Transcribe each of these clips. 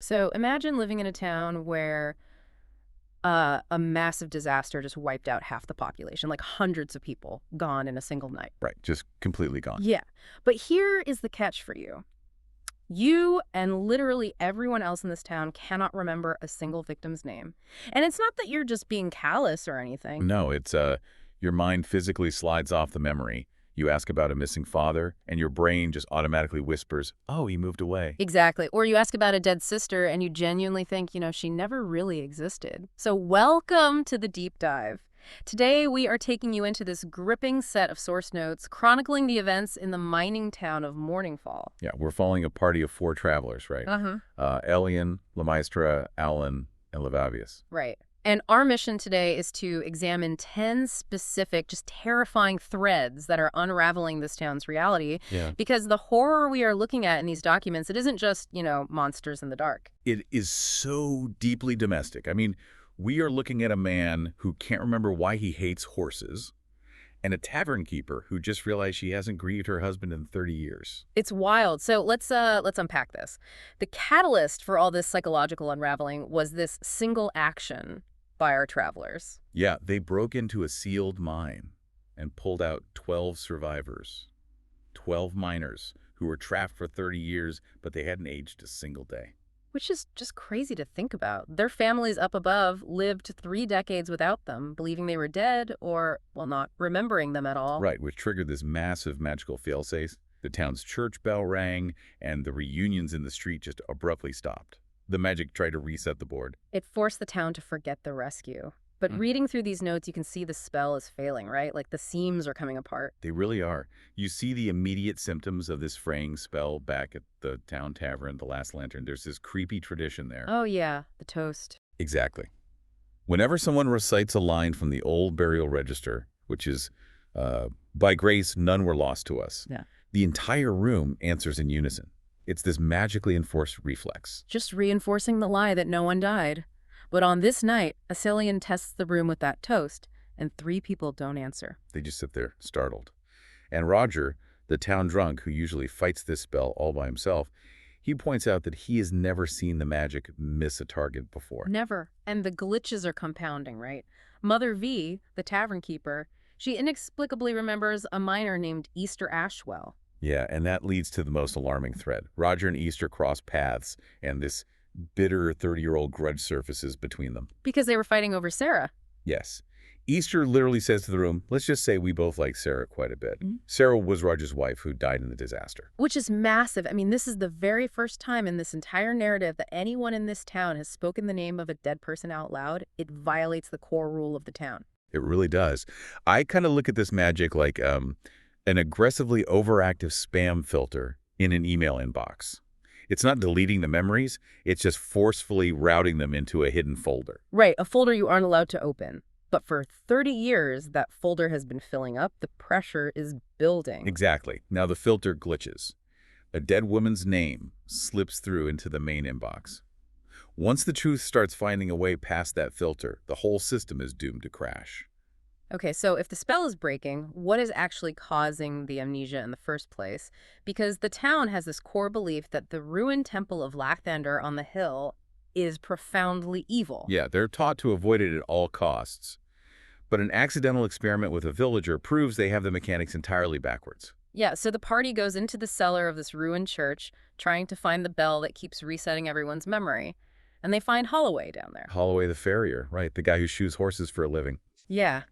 So imagine living in a town where a massive disaster just wiped out half the population, like hundreds of people gone in a single night. Right, just completely gone. Yeah. But here is the catch for you. You and literally everyone else in this town cannot remember a single victim's name. And it's not that you're just being callous or anything. No, it's your mind physically slides off the memory. You ask about a missing father, and your brain just automatically whispers, "Oh, he moved away." Exactly. Or you ask about a dead sister and you genuinely think, she never really existed. So welcome to the deep dive. Today, we are taking you into this gripping set of source notes chronicling the events in the mining town of Mourningfall. Yeah, we're following a party of 4 travelers, right? Uh-huh. Aelion, Lemaistra, Alan, and Levavius. Right. And our mission today is to examine 10 specific, just terrifying threads that are unraveling this town's reality. Yeah. Because the horror we are looking at in these documents, it isn't just, monsters in the dark. It is so deeply domestic. I mean, we are looking at a man who can't remember why he hates horses, and a tavern keeper who just realized she hasn't grieved her husband in 30 years. It's wild. So let's unpack this. The catalyst for all this psychological unraveling was this single action by our travelers. Yeah, they broke into a sealed mine and pulled out 12 survivors, 12 miners who were trapped for 30 years, but they hadn't aged a single day. Which is just crazy to think about. Their families up above lived 3 decades without them, believing they were dead or, well, not remembering them at all. Right, which triggered this massive magical failsafe. The town's church bell rang, and the reunions in the street just abruptly stopped. The magic tried to reset the board. It forced the town to forget the rescue. But reading through these notes, you can see the spell is failing, right? Like the seams are coming apart. They really are. You see the immediate symptoms of this fraying spell back at the town tavern, the Last Lantern. There's this creepy tradition there. Oh, yeah, the toast. Exactly. Whenever someone recites a line from the old burial register, which is, by grace, none were lost to us, Yeah. the entire room answers in unison. It's this magically enforced reflex. Just reinforcing the lie that no one died. But on this night, Aelion tests the room with that toast, and 3 people don't answer. They just sit there, startled. And Roger, the town drunk who usually fights this spell all by himself, he points out that he has never seen the magic miss a target before. Never. And the glitches are compounding, right? Mother V, the tavern keeper, she inexplicably remembers a miner named Easter Ashwell. Yeah, and that leads to the most alarming thread. Roger and Easter cross paths, and this bitter 30-year-old grudge surfaces between them. Because they were fighting over Sarah. Yes. Easter literally says to the room, let's just say we both like Sarah quite a bit. Sarah was Roger's wife who died in the disaster. Which is massive. I mean, this is the very first time in this entire narrative that anyone in this town has spoken the name of a dead person out loud. It violates the core rule of the town. It really does. I kind of look at this magic like an aggressively overactive spam filter in an email inbox. It's not deleting the memories, it's just forcefully routing them into a hidden folder. Right, a folder you aren't allowed to open. But for 30 years, that folder has been filling up. The pressure is building. Exactly. Now the filter glitches. A dead woman's name slips through into the main inbox. Once the truth starts finding a way past that filter, the whole system is doomed to crash. Okay, so if the spell is breaking, what is actually causing the amnesia in the first place? Because the town has this core belief that the ruined temple of Lathander on the hill is profoundly evil. Yeah, they're taught to avoid it at all costs. But an accidental experiment with a villager proves they have the mechanics entirely backwards. Yeah, so the party goes into the cellar of this ruined church, trying to find the bell that keeps resetting everyone's memory. And they find Holloway down there. Holloway the farrier, right, the guy who shoes horses for a living. Yeah.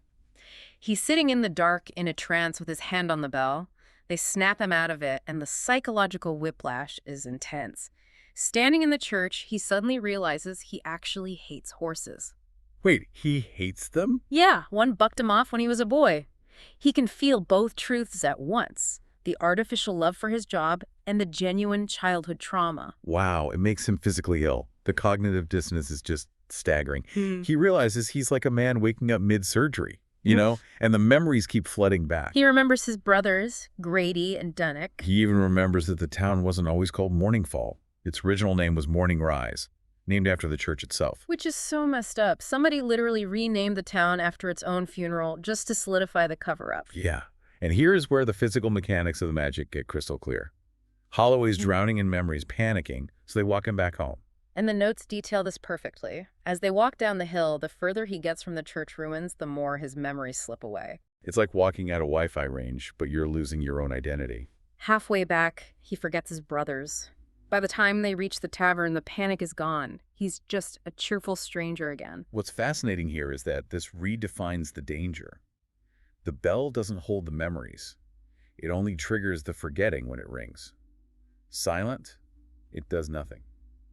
He's sitting in the dark in a trance with his hand on the bell. They snap him out of it, and the psychological whiplash is intense. Standing in the church, he suddenly realizes he actually hates horses. Wait, he hates them? Yeah, one bucked him off when he was a boy. He can feel both truths at once, the artificial love for his job and the genuine childhood trauma. Wow, it makes him physically ill. The cognitive dissonance is just staggering. He realizes he's like a man waking up mid-surgery, and the memories keep flooding back. He remembers his brothers, Grady and Dunnick. He even remembers that the town wasn't always called Mourningfall. Its original name was Morning Rise, named after the church itself. Which is so messed up. Somebody literally renamed the town after its own funeral just to solidify the cover-up. Yeah, and here is where the physical mechanics of the magic get crystal clear. Holloway's drowning in memories, panicking, so they walk him back home. And the notes detail this perfectly. As they walk down the hill, the further he gets from the church ruins, the more his memories slip away. It's like walking out a Wi-Fi range, but you're losing your own identity. Halfway back, he forgets his brothers. By the time they reach the tavern, the panic is gone. He's just a cheerful stranger again. What's fascinating here is that this redefines the danger. The bell doesn't hold the memories. It only triggers the forgetting when it rings. Silent, it does nothing.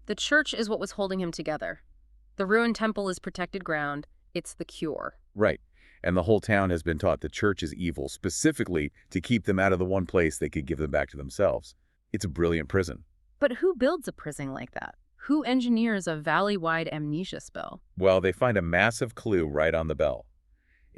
The church is what was holding him together. The ruined temple is protected ground. It's the cure. Right. And the whole town has been taught the church is evil, specifically to keep them out of the one place they could give them back to themselves. It's a brilliant prison. But who builds a prison like that? Who engineers a valley-wide amnesia spell? Well, they find a massive clue right on the bell.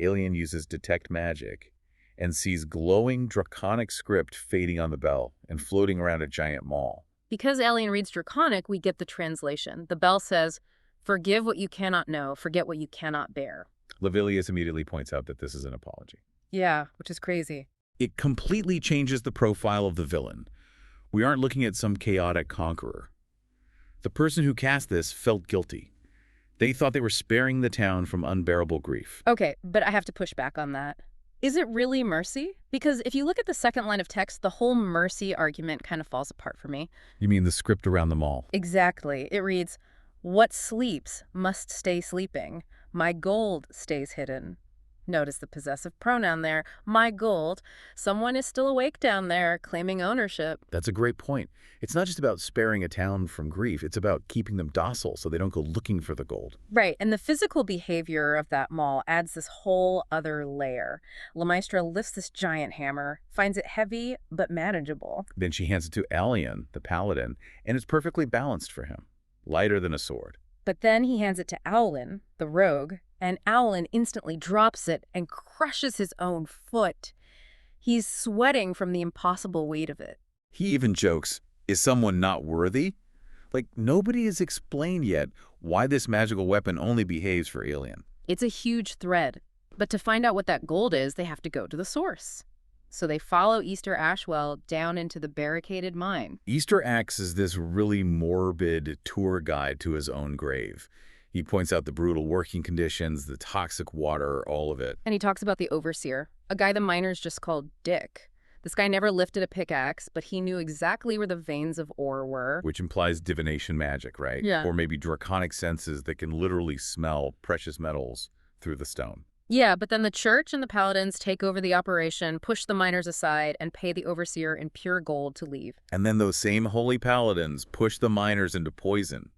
Aelion uses detect magic and sees glowing Draconic script fading on the bell and floating around a giant maul. Because Aelion reads Draconic, we get the translation. The bell says, "Forgive what you cannot know, forget what you cannot bear." Levilius immediately points out that this is an apology. Yeah, which is crazy. It completely changes the profile of the villain. We aren't looking at some chaotic conqueror. The person who cast this felt guilty. They thought they were sparing the town from unbearable grief. Okay, but I have to push back on that. Is it really mercy? Because if you look at the second line of text, the whole mercy argument kind of falls apart for me. You mean the script around the mall? Exactly. It reads, "What sleeps must stay sleeping. My gold stays hidden." Notice the possessive pronoun there. My gold. Someone is still awake down there, claiming ownership. That's a great point. It's not just about sparing a town from grief. It's about keeping them docile so they don't go looking for the gold. Right, and the physical behavior of that maul adds this whole other layer. La Maestra lifts this giant hammer, finds it heavy but manageable. Then she hands it to Aelion, the paladin, and it's perfectly balanced for him. Lighter than a sword. But then he hands it to Aelion, the rogue, and Aelion instantly drops it and crushes his own foot. He's sweating from the impossible weight of it. He even jokes, is someone not worthy? Like, nobody has explained yet why this magical weapon only behaves for Aelion. It's a huge thread. But to find out what that gold is, they have to go to the source. So they follow Easter Ashwell down into the barricaded mine. Easter acts as this really morbid tour guide to his own grave. He points out the brutal working conditions, the toxic water, all of it. And he talks about the overseer, a guy the miners just called Dick. This guy never lifted a pickaxe, but he knew exactly where the veins of ore were. Which implies divination magic, right? Yeah. Or maybe draconic senses that can literally smell precious metals through the stone. Yeah, but then the church and the paladins take over the operation, push the miners aside, and pay the overseer in pure gold to leave. And then those same holy paladins push the miners into poison.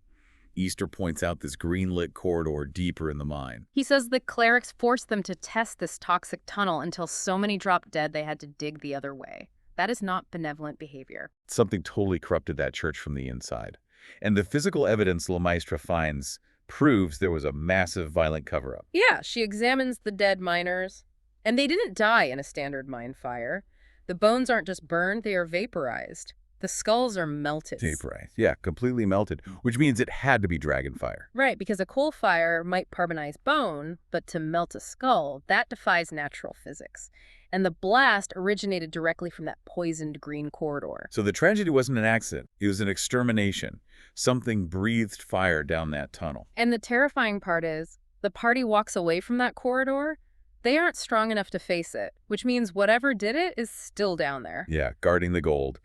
Easter points out this green-lit corridor deeper in the mine. He says the clerics forced them to test this toxic tunnel until so many dropped dead they had to dig the other way. That is not benevolent behavior. Something totally corrupted that church from the inside. And the physical evidence La Maestra finds proves there was a massive violent cover-up. Yeah, she examines the dead miners. And they didn't die in a standard mine fire. The bones aren't just burned, they are vaporized. The skulls are melted. Vaporized. Yeah, completely melted, which means it had to be dragon fire. Right, because a coal fire might carbonize bone, but to melt a skull, that defies natural physics. And the blast originated directly from that poisoned green corridor. So the tragedy wasn't an accident. It was an extermination. Something breathed fire down that tunnel. And the terrifying part is, the party walks away from that corridor. They aren't strong enough to face it, which means whatever did it is still down there. Yeah, guarding the gold.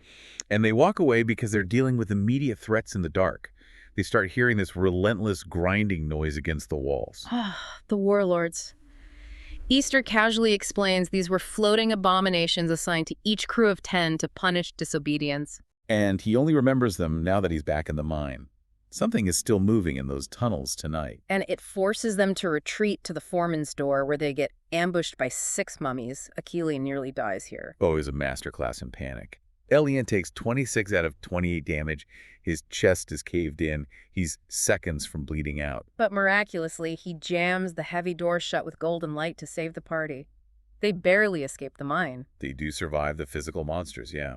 And they walk away because they're dealing with immediate threats in the dark. They start hearing this relentless grinding noise against the walls. The warlords. Easter casually explains these were floating abominations assigned to each crew of 10 to punish disobedience. And he only remembers them now that he's back in the mine. Something is still moving in those tunnels tonight. And it forces them to retreat to the foreman's door where they get ambushed by 6 mummies. Aelion nearly dies here. Oh, he's a masterclass in panic. Aelion takes 26 out of 28 damage. His chest is caved in. He's seconds from bleeding out. But miraculously, he jams the heavy door shut with golden light to save the party. They barely escape the mine. They do survive the physical monsters, yeah.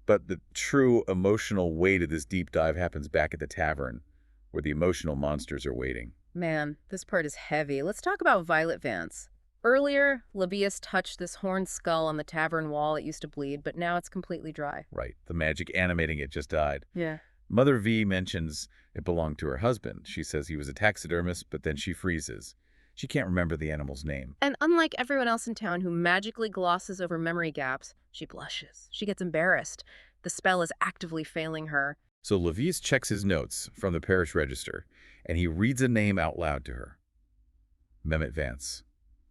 But the true emotional weight of this deep dive happens back at the tavern, where the emotional monsters are waiting. Man, this part is heavy. Let's talk about Violet Vance. Earlier, Labius touched this horned skull on the tavern wall. It used to bleed, but now it's completely dry. Right. The magic animating it just died. Yeah. Mother V mentions it belonged to her husband. She says he was a taxidermist, but then she freezes. She can't remember the animal's name. And unlike everyone else in town who magically glosses over memory gaps, she blushes. She gets embarrassed. The spell is actively failing her. So Levis checks his notes from the parish register, and he reads a name out loud to her. Mehmet Vance.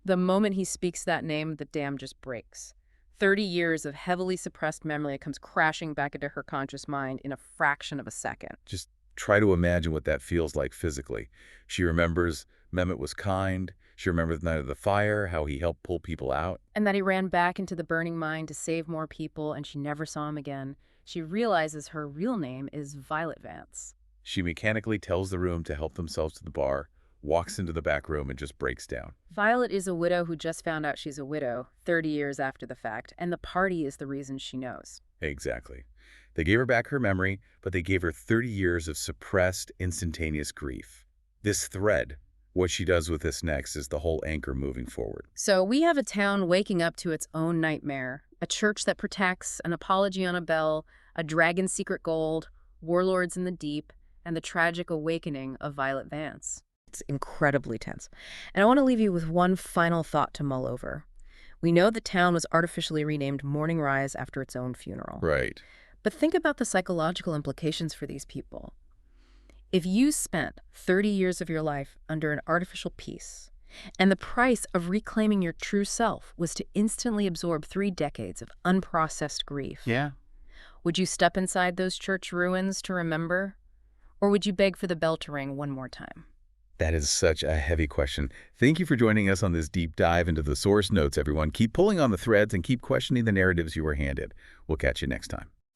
The moment he speaks that name, the dam just breaks. 30 years of heavily suppressed memory comes crashing back into her conscious mind in a fraction of a second. Just try to imagine what that feels like physically. She remembers Mehmet was kind. She remembers the night of the fire, how he helped pull people out. And that he ran back into the burning mine to save more people, and she never saw him again. She realizes her real name is Violet Vance. She mechanically tells the room to help themselves to the bar, walks into the back room, and just breaks down. Violet is a widow who just found out she's a widow 30 years after the fact, and the party is the reason she knows. Exactly. They gave her back her memory, but they gave her 30 years of suppressed, instantaneous grief. This thread, what she does with this next, is the whole anchor moving forward. So we have a town waking up to its own nightmare, a church that protects, an apology on a bell, a dragon's secret gold, warlords in the deep, and the tragic awakening of Violet Vance. It's incredibly tense. And I want to leave you with one final thought to mull over. We know the town was artificially renamed Morning Rise after its own funeral. Right. But think about the psychological implications for these people. If you spent 30 years of your life under an artificial peace, and the price of reclaiming your true self was to instantly absorb 3 decades of unprocessed grief, Yeah. would you step inside those church ruins to remember? Or would you beg for the bell to ring one more time? That is such a heavy question. Thank you for joining us on this deep dive into the source notes, everyone. Keep pulling on the threads and keep questioning the narratives you were handed. We'll catch you next time.